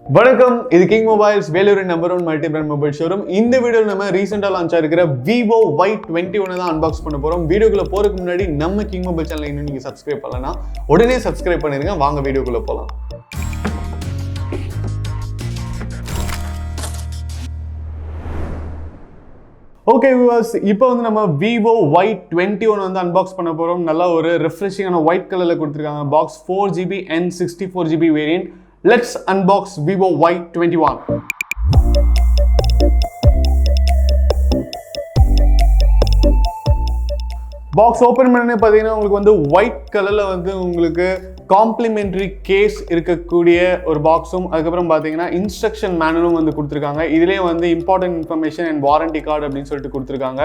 வணக்கம், இது king mobiles Vellore number 1 multi brand mobile showroom. இந்த வீடியோவில் நம்ம ரீசெண்டாக லான்ச் ஆகிருக்கிற Vivo Y21 தான் அன்பாக்ஸ் பண்ண போகிறோம். வீடியோக்குள்ள போறதுக்கு முன்னாடி நம்ம கிங் மொபைல் சேனல் இன்னும் நீங்கள் சப்ஸ்கிரைப் பண்ணலன்னா உடனே சப்ஸ்கிரைப் பண்ணிருங்க. வாங்க வீடியோக்குள்ள போகலாம். ஓகே வியூவர்ஸ், இப்போ வந்து நம்ம Vivo Y21 வந்து அன்பாக்ஸ் பண்ண போகிறோம். நல்லா ஒரு ரெஃப்ரெஷிங்கான ஒயிட் கலரில் கொடுத்துருக்காங்க. Box 4GB and 64GB variant. Let's unbox Vivo Y21. Box open பண்ணனே பார்த்தீங்கன்னா உங்களுக்கு வந்து ஒயிட் கலரில் வந்து உங்களுக்கு காம்ப்ளிமெண்ட்ரி கேஸ் இருக்கக்கூடிய ஒரு பாக்ஸும், அதுக்கப்புறம் பார்த்தீங்கன்னா இன்ஸ்ட்ரக்ஷன் மேனுவலும் வந்து கொடுத்துருக்காங்க. இதுலேயே வந்து important information and warranty card அப்படின்னு சொல்லிட்டு கொடுத்துருக்காங்க.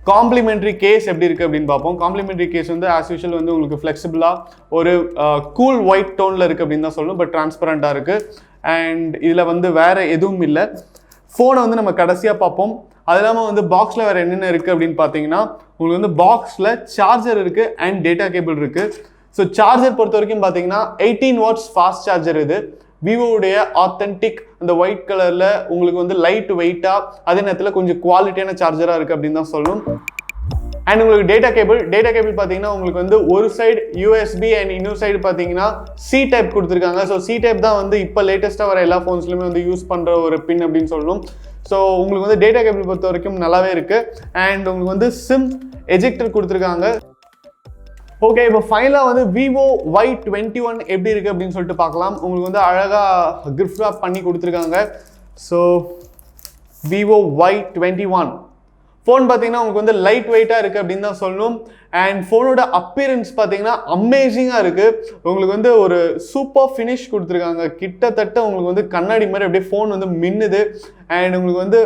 காம்ப்ளிமெண்ட்ரி கேஸ் எப்படி இருக்குது அப்படின்னு பார்ப்போம். காம்ப்ளிமெண்ட்ரி கேஸ் வந்து ஆஸ் யூஷுவல் வந்து உங்களுக்கு ஃப்ளெக்சிபிளாக ஒரு கூல் ஒயிட் டோனில் இருக்குது அப்படின்னு தான் சொல்லணும். பட் டிரான்ஸ்பரண்ட்டாக இருக்குது. அண்ட் இதில் வந்து வேறு எதுவும் இல்லை. ஃபோனை வந்து நம்ம கடைசியாக பார்ப்போம். அது இல்லாமல் வந்து பாக்ஸில் வேறு என்னென்ன இருக்குது அப்படின்னு பார்த்தீங்கன்னா உங்களுக்கு வந்து பாக்ஸில் சார்ஜர் இருக்குது அண்ட் டேட்டா கேபிள் இருக்குது. ஸோ சார்ஜர் பொறுத்த வரைக்கும் பார்த்தீங்கன்னா 18 வாட்ஸ் ஃபாஸ்ட் சார்ஜர். இது விவோவுடைய ஆத்தென்டிக் அந்த ஒயிட் கலரில் உங்களுக்கு வந்து லைட் வெயிட்டாக அதே நேரத்தில் கொஞ்சம் குவாலிட்டியான சார்ஜராக இருக்குது அப்படின்னு தான் சொல்லணும். அண்ட் உங்களுக்கு டேட்டா கேபிள் பார்த்தீங்கன்னா உங்களுக்கு வந்து ஒரு சைடு யூஎஸ்பி அண்ட் இன்னொரு சைடு பார்த்தீங்கன்னா சி டைப் கொடுத்துருக்காங்க. ஸோ சி டைப் தான் வந்து இப்போ லேட்டஸ்ட்டாக வர எல்லா ஃபோன்ஸ்லையுமே வந்து யூஸ் பண்ணுற ஒரு பின் அப்படின்னு சொல்லணும். ஸோ உங்களுக்கு வந்து டேட்டா கேபிள் பொறுத்த வரைக்கும் நல்லாவே இருக்குது. அண்ட் உங்களுக்கு வந்து சிம் எஜெக்டர் கொடுத்துருக்காங்க. ஓகே, இப்போ ஃபைனலாக வந்து Vivo Y21 எப்படி இருக்குது அப்படின்னு சொல்லிட்டு பார்க்கலாம். உங்களுக்கு வந்து அழகாக கிஃப்ட் ராப் பண்ணி கொடுத்துருக்காங்க. ஸோ Vivo Y21 ஃபோன் பார்த்தீங்கன்னா உங்களுக்கு வந்து லைட் வெயிட்டாக இருக்குது அப்படின்னு தான் சொல்லணும். அண்ட் ஃபோனோட அப்பியரன்ஸ் பார்த்தீங்கன்னா அமேசிங்காக இருக்குது. உங்களுக்கு வந்து ஒரு சூப்பர் ஃபினிஷ் கொடுத்துருக்காங்க. கிட்டத்தட்ட உங்களுக்கு வந்து கண்ணாடி மாதிரி அப்படியே ஃபோன் வந்து மின்னுது. அண்ட் உங்களுக்கு வந்து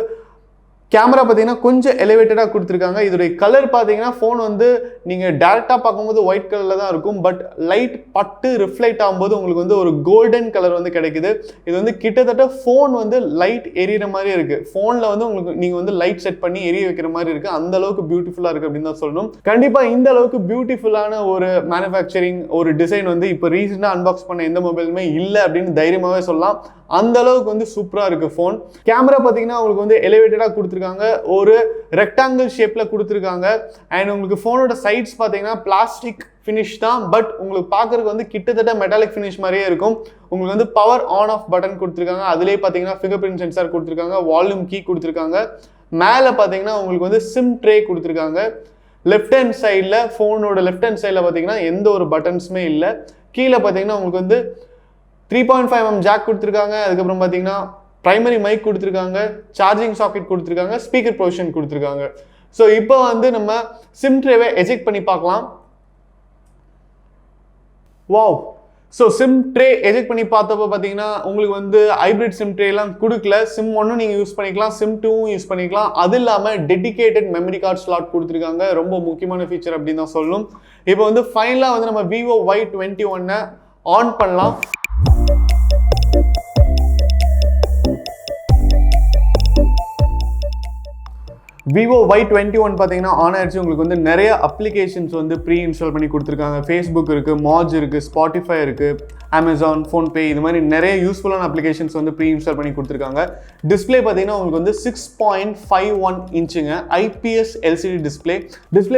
கேமரா பார்த்தீங்கன்னா கொஞ்சம் எலிவேட்டடாக கொடுத்துருக்காங்க. இதோடைய கலர் பார்த்தீங்கன்னா ஃபோன் வந்து நீங்கள் டேரெக்டாக பார்க்கும்போது ஒயிட் கலரில் தான் இருக்கும். பட் லைட் பட்டு ரிஃப்ளெக்ட் ஆகும்போது உங்களுக்கு வந்து ஒரு கோல்டன் கலர் வந்து கிடைக்குது. இது வந்து கிட்டத்தட்ட ஃபோன் வந்து லைட் எரியிற மாதிரி இருக்குது. ஃபோனில் வந்து உங்களுக்கு நீங்கள் வந்து லைட் செட் பண்ணி எரிய வைக்கிற மாதிரி இருக்குது. அந்த அளவுக்கு பியூட்டிஃபுல்லாக இருக்குது அப்படின்னு தான் சொல்லணும். கண்டிப்பாக இந்த அளவுக்கு பியூட்டிஃபுல்லான ஒரு மேனுஃபேக்சரிங் ஒரு டிசைன் வந்து இப்போ ரீசெண்டாக அன்பாக்ஸ் பண்ண எந்த மொபைலுமே இல்லை அப்படின்னு தைரியமாகவே சொல்லலாம். அந்த அளவுக்கு வந்து சூப்பராக இருக்குது ஃபோன். கேமரா பார்த்தீங்கன்னா உங்களுக்கு வந்து எலிவேட்டடாக கொடுத்துருக்காங்க. ஒரு ரெக்டாங்கிள் ஷேப்பில் கொடுத்துருக்காங்க. அண்ட் உங்களுக்கு ஃபோனோட சைட்ஸ் பார்த்தீங்கன்னா பிளாஸ்டிக் ஃபினிஷ் தான். பட் உங்களுக்கு பார்க்குறதுக்கு வந்து கிட்டத்தட்ட மெட்டாலிக் ஃபினிஷ் மாதிரியே இருக்கும். உங்களுக்கு வந்து பவர் ஆன் ஆஃப் பட்டன் கொடுத்துருக்காங்க. அதிலே பார்த்தீங்கன்னா ஃபிங்கர் பிரிண்ட் சென்சார் கொடுத்துருக்காங்க. வால்யூம் கீ கொடுத்துருக்காங்க. மேலே பார்த்தீங்கன்னா உங்களுக்கு வந்து சிம் ட்ரே கொடுத்துருக்காங்க. லெஃப்ட் ஹேண்ட் சைடில் ஃபோனோட லெஃப்ட் ஹேண்ட் சைடில் பார்த்தீங்கன்னா எந்த ஒரு பட்டன்ஸுமே இல்லை. கீழே பார்த்தீங்கன்னா உங்களுக்கு வந்து 3.5mm ஜாக் கொடுத்துருக்காங்க. அதுக்கப்புறம் பார்த்தீங்கன்னா பிரைமரி மைக் கொடுத்துருக்காங்க. சார்ஜிங் சாக்கெட் கொடுத்துருக்காங்க. ஸ்பீக்கர் பொசிஷன் கொடுத்துருக்காங்க. ஸோ இப்போ வந்து நம்ம சிம் ட்ரேவை எஜெக்ட் பண்ணி பார்க்கலாம். Wow! So sim tray eject பண்ணி பார்த்தப்போ பார்த்தீங்கன்னா உங்களுக்கு வந்து ஹைப்ரிட் சிம் ட்ரேலாம் கொடுக்கல. சிம் 1 நீங்கள் யூஸ் பண்ணிக்கலாம், சிம் 2 யூஸ் பண்ணிக்கலாம். அது இல்லாமல் டெடிகேட்டட் மெமரி கார்டு ஸ்லாட் கொடுத்துருக்காங்க. ரொம்ப முக்கியமான ஃபீச்சர் அப்படின்னு தான் சொல்லணும். இப்போ வந்து ஃபைனலாக வந்து நம்ம Vivo Y21 ஆன் பண்ணலாம். Vivo Y21 பார்த்தீங்கன்னா ஆன் ஆயிடுச்சு. உங்களுக்கு வந்து நிறைய அப்ளிகேஷன்ஸ் வந்து ப்ரீ இன்ஸ்டால் பண்ணி கொடுத்துருக்காங்க. ஃபேஸ்புக் இருக்குது, மாஜ் இருக்குது, ஸ்பாட்டிஃபை இருக்குது, அமேசான், ஃபோன்பே, இது மாதிரி நிறைய யூஸ்ஃபுல்லான அப்ளிகேஷன்ஸ் வந்து ப்ரீ இன்ஸ்டால் பண்ணி கொடுத்துருக்காங்க. டிஸ்பிளே பார்த்தீங்கன்னா உங்களுக்கு வந்து 6.51 இன்ச்சுங்க ஐபிஎஸ் எல்சிடி டிஸ்பிளே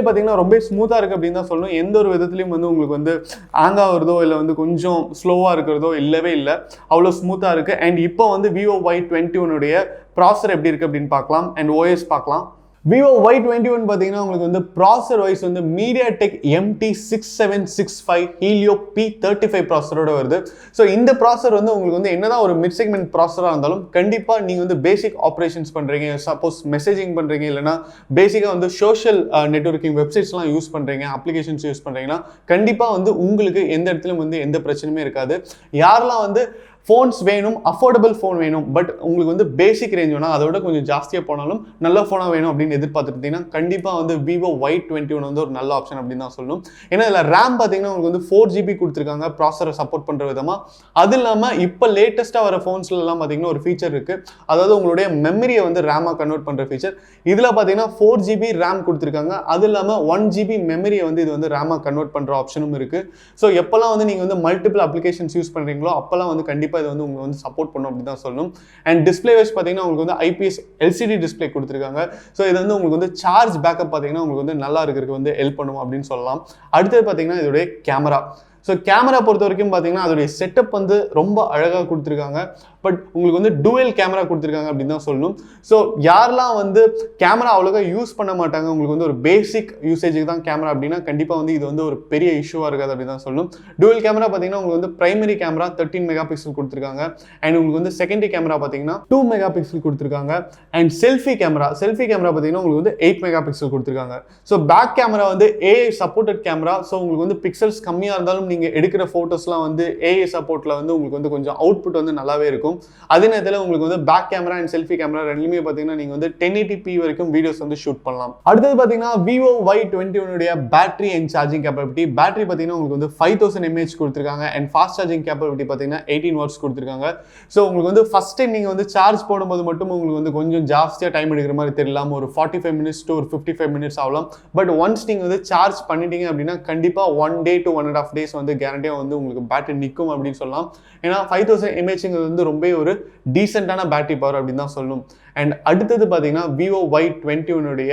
பார்த்தீங்கன்னா ரொம்ப ஸ்மூத்தாக இருக்குது அப்படின்னு தான் சொல்லணும். எந்த ஒரு விதத்துலையும் வந்து உங்களுக்கு வந்து ஹேங் ஆகுறதோ இல்லை வந்து கொஞ்சம் ஸ்லோவாக இருக்கிறதோ இல்லவே இல்லை. அவ்வளோ ஸ்மூத்தாக இருக்குது. அண்ட் இப்போ வந்து Vivo Y21 ப்ராசர் எப்படி இருக்குது அப்படின்னு பார்க்கலாம். அண்ட் ஓஎஸ் பார்க்கலாம். Vivo Y21 பார்த்தீங்கன்னா உங்களுக்கு வந்து ப்ராசர் வைஸ் வந்து MediaTek MT6765 Helio P35 ப்ராசரோட வருது. ஸோ இந்த ப்ராசர் வந்து உங்களுக்கு வந்து என்னதான் ஒரு மிட் செக்மெண்ட் ப்ராசராக இருந்தாலும் கண்டிப்பாக நீங்கள் வந்து பேசிக் ஆப்ரேஷன்ஸ் பண்ணுறீங்க, சப்போஸ் மெசேஜிங் பண்ணுறீங்க, இல்லைனா பேசிக்காக வந்து சோஷியல் நெட்வொர்க்கிங் வெப்சைட்ஸ்லாம் யூஸ் பண்ணுறீங்க, அப்ளிகேஷன்ஸ் யூஸ் பண்ணுறீங்கன்னா கண்டிப்பாக வந்து உங்களுக்கு எந்த இடத்துலையும் வந்து எந்த பிரச்சனையுமே இருக்காது. யாரெல்லாம் வந்து ஃபோன்ஸ் வேணும், அஃபோர்டபுள் ஃபோன் வேணும், பட் உங்களுக்கு வந்து பேசிக் ரேஞ்ச் வேணும், அதோட கொஞ்சம் ஜாஸ்தியாக போனாலும் நல்ல ஃபோனாக வேணும் அப்படின்னு எதிர்பார்த்துட்டீங்கன்னா கண்டிப்பாக வந்து Vivo Y21 வந்து ஒரு நல்ல ஆப்ஷன் அப்படின்னு தான் சொல்லணும். ஏன்னா இதில் ரேம் பார்த்தீங்கன்னா உங்களுக்கு வந்து 4GB கொடுத்துருக்காங்க ப்ராசரை சப்போர்ட் பண்ணுற விதமாக. அது இல்லாமல் இப்போ லேட்டஸ்ட்டாக வர ஃபோன்ஸ்லாம் பார்த்தீங்கன்னா ஒரு ஃபீச்சர் இருக்குது. அதாவது உங்களுடைய மெமரியை வந்து ரேமாக கன்வெர்ட் பண்ணுற ஃபீச்சர். இதில் பார்த்தீங்கன்னா 4GB ரேம் கொடுத்துருக்காங்க. அது இல்லாமல் 1GB மெமரியை வந்து இது வந்து ரேமாக கன்வெர்ட் பண்ணுற ஆப்ஷனும் இருக்குது. ஸோ எப்போல்லாம் வந்து நீங்கள் வந்து மல்டிபிள் அப்ளிகேஷன்ஸ் யூஸ் பண்ணுறீங்களோ அப்போல்லாம் வந்து கண்டிப்பாக கண்டிப்பாக இது வந்து உங்களுக்கு வந்து சப்போர்ட் பண்ணும் அப்படின்னு தான் சொல்லணும். அண்ட் டிஸ்பிளே வைஸ் பார்த்தீங்கன்னா உங்களுக்கு வந்து IPS LCD டிஸ்பிளே கொடுத்துருக்காங்க. ஸோ இது வந்து உங்களுக்கு வந்து சார்ஜ் பேக்கப் பார்த்தீங்கன்னா உங்களுக்கு வந்து நல்லா இருக்கிறதுக்கு வந்து ஹெல்ப் பண்ணும் அப்படின்னு சொல்லலாம். அடுத்தது பார்த்தீங்கன்னா இதோடைய கேமரா. ஸோ கேமரா பொறுத்த வரைக்கும் பார்த்தீங்கன்னா அதோடைய செட்டப் வந்து ரொம்ப அழகாக கொடுத்துருக்காங்க. பட் உங்களுக்கு வந்து டூவல் கேமரா கொடுத்துருக்காங்க அப்படின்னு தான் சொல்லணும். ஸோ யாரெல்லாம் வந்து கேமரா அவ்வளோக்கா யூஸ் பண்ண மாட்டாங்க, உங்களுக்கு வந்து ஒரு பேசிக் யூசேஜுக்கு தான் கேமரா அப்படின்னா கண்டிப்பாக வந்து இது வந்து ஒரு பெரிய இஷ்யூவாக இருக்காது அப்படின்னு தான் சொல்லணும். டூவல் கேமரா பார்த்தீங்கன்னா உங்களுக்கு வந்து பிரைமரி கேமரா 13 மெகா பிக்சல் கொடுத்துருக்காங்க. அண்ட் உங்களுக்கு வந்து செகண்டரி கேமரா பார்த்தீங்கன்னா 2 மெகா பிக்சல் கொடுத்துருக்காங்க. அண்ட் செல்ஃபி கேமரா பார்த்தீங்கன்னா உங்களுக்கு வந்து 8 மெகா பிக்சல் கொடுத்துருக்காங்க. ஸோ பேக் கேமரா வந்து AI சப்போர்ட்டட் கேமரா. ஸோ உங்களுக்கு வந்து பிக்சல்ஸ் கம்மியாக இருந்தாலும் நீங்கள் எடுக்கிற ஃபோட்டோஸ்லாம் வந்து AI சப்போர்ட்டில் வந்து உங்களுக்கு வந்து கொஞ்சம் அவுட்புட் வந்து நல்லாவே இருக்கும். அதே நேரத்தில் உங்களுக்கு வந்து back camera and selfie camera ரெண்டுமே பார்த்தீங்கன்னா நீங்கள் வந்து 1080p வரைக்கும் வீடியோஸ் வந்து ஷூட் பண்ணலாம். அடுத்தது பார்த்தீங்கன்னா Vivo Y21 உடைய battery and charging capability. Battery பார்த்தீங்கன்னா உங்களுக்கு வந்து 5000 mAh கொடுத்துருக்காங்க. அண்ட் ஃபாஸ்ட் சார்ஜிங் கேப்பபிலிட்டி பார்த்தீங்கன்னா 18 watts கொடுத்துருக்காங்க. ஸோ உங்களுக்கு வந்து ஃபர்ஸ்ட் டைம் நீங்கள் வந்து சார்ஜ் போடும்போது மட்டும் உங்களுக்கு வந்து கொஞ்சம் ஜாஸ்தியாக டைம் எடுக்கிற மாதிரி தெரியலாம். ஒரு 45 minutes to ஒரு 55 minutes ஆகலாம். பட் ஒன்ஸ் நீங்கள் வந்து சார்ஜ் பண்ணிட்டீங்க அப்படின்னா கண்டிப்பாக 1 day to 1.5 days வந்து கேரண்டியாக வந்து உங்களுக்கு பேட்டரி நிற்கும் அப்படின்னு சொல்லலாம். ஏன்னா 5000 mAh வந்து ரொம்ப ஒரு டீசென்டான பேட்டரி பவர் அப்படின்னு தான் சொல்லணும். அண்ட் அடுத்தது பார்த்தீங்கன்னா Vivo Y21 உடைய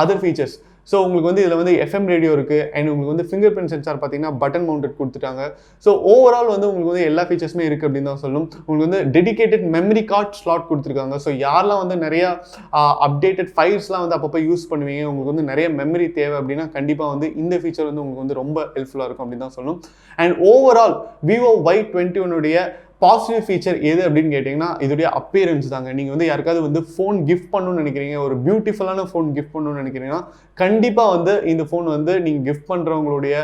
அதர் ஃபீச்சர்ஸ். ஸோ உங்களுக்கு வந்து இதில் வந்து FM ரேடியோ இருக்குது. அண்ட் உங்களுக்கு வந்து ஃபிங்கர் பிரிண்ட் சென்சார் பார்த்தீங்கன்னா பட்டன் மவுண்டட் கொடுத்துட்டாங்க. ஸோ ஓவரால் வந்து உங்களுக்கு வந்து எல்லா ஃபீச்சர்ஸுமே இருக்குது அப்படின்னு தான் சொல்லணும். உங்களுக்கு வந்து டெடிகேட்டட் மெமரி கார்டு ஸ்லாட் கொடுத்துருக்காங்க. ஸோ யாரெல்லாம் வந்து நிறையா அப்டேட்டட் ஃபைல்ஸ்லாம் வந்து அப்பப்போ யூஸ் பண்ணுவீங்க, உங்களுக்கு வந்து நிறைய மெமரி தேவை அப்படின்னா கண்டிப்பாக வந்து இந்த ஃபீச்சர் வந்து உங்களுக்கு வந்து ரொம்ப ஹெல்ப்ஃபுல்லாக இருக்கும் அப்படின்னு தான் சொல்லணும். அண்ட் ஓவரால் Vivo Y21 உடைய பாசிட்டிவ் ஃபீச்சர் எது அப்படின்னு கேட்டிங்கன்னா இதோடைய அப்பியரன்ஸ் தாங்க. நீங்கள் வந்து யாருக்காவது வந்து ஃபோன் கிஃப்ட் பண்ணணும்னு நினைக்கிறீங்க, ஒரு பியூட்டிஃபுல்லான ஃபோன் கிஃப்ட் பண்ணணும்னு நினைக்கிறீங்கன்னா கண்டிப்பாக வந்து இந்த ஃபோன் வந்து நீங்கள் கிஃப்ட் பண்ணுறவங்களுடைய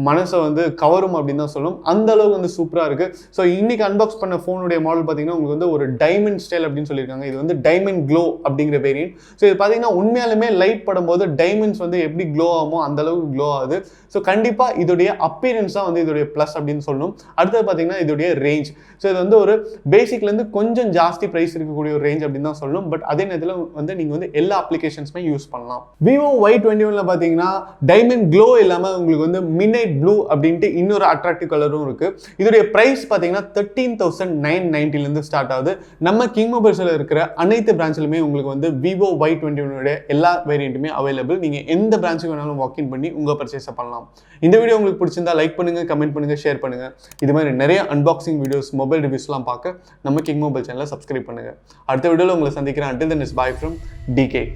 மனசை வந்து கவரும் அப்படின்னு தான் சொல்லணும். அந்த அளவுக்கு வந்து சூப்பராக இருக்குது. ஸோ இன்னைக்கு அன்பாக்ஸ் பண்ண ஃபோனுடைய மாடல் பார்த்தீங்கன்னா உங்களுக்கு வந்து ஒரு டைமண்ட் ஸ்டைல் அப்படின்னு சொல்லியிருக்காங்க. இது வந்து டைமண்ட் க்ளோ அப்படிங்கிற வேரியன்ட். ஸோ இது பார்த்தீங்கன்னா உண்மையாலுமே லைட் படும்போது டைமண்ட்ஸ் வந்து எப்படி க்ளோ ஆகுமோ அந்த அளவுக்கு க்ளோ ஆகுது. ஸோ கண்டிப்பாக இதோடைய அப்பியரன்ஸ் தான் வந்து இதோடைய ப்ளஸ் அப்படின்னு சொல்லணும். அடுத்தது பார்த்தீங்கன்னா இதோடைய ரேஞ்ச். ஸோ இது வந்து ஒரு பேசிக்லேருந்து கொஞ்சம் ஜாஸ்தி ப்ரைஸ் இருக்கக்கூடிய ஒரு ரேஞ்ச் அப்படின்னு தான் சொல்லணும். பட் அதே நேரத்தில் வந்து நீங்கள் வந்து எல்லா அப்ளிகேஷன்ஸுமே யூஸ் பண்ணலாம். Vivo Y21 பார்த்தீங்கன்னா டைமண்ட் க்ளோ இல்லாமல் உங்களுக்கு வந்து மிட்நைட் ப்ளூ அப்படின்ட்டு இன்னொரு அட்ராக்டிவ் கலரும் இருக்குது. இதோடைய ப்ரைஸ் பார்த்தீங்கன்னா 13,990 ஸ்டார்ட் ஆகுது. நம்ம கிங் மொபைல்ஸில் இருக்கிற அனைத்து பிரான்ச்சிலுமே உங்களுக்கு வந்து Vivo Y21 எல்லா வேரியண்ட்டுமே அவைலபிள். நீங்கள் எந்த பிரான்ச்சுக்கு வேணாலும் வாக்கின் பண்ணி உங்கள் பர்ச்சேஸை பண்ணலாம். இந்த வீடியோ உங்களுக்கு பிடிச்சிருந்தா லைக் பண்ணுங்கள், கமெண்ட் பண்ணுங்கள், ஷேர் பண்ணுங்கள். இது மாதிரி நிறைய அன்பாக்சிங் வீடியோஸ், மொபைல் ரிவ்யூஸ்லாம் பார்க்க நம்ம கிங் மொபைல் சேனலை சப்ஸ்கிரைப் பண்ணுங்க. அடுத்த வீடியோவில் உங்களை சந்திக்கிறேன். Until then, it's bye from DK.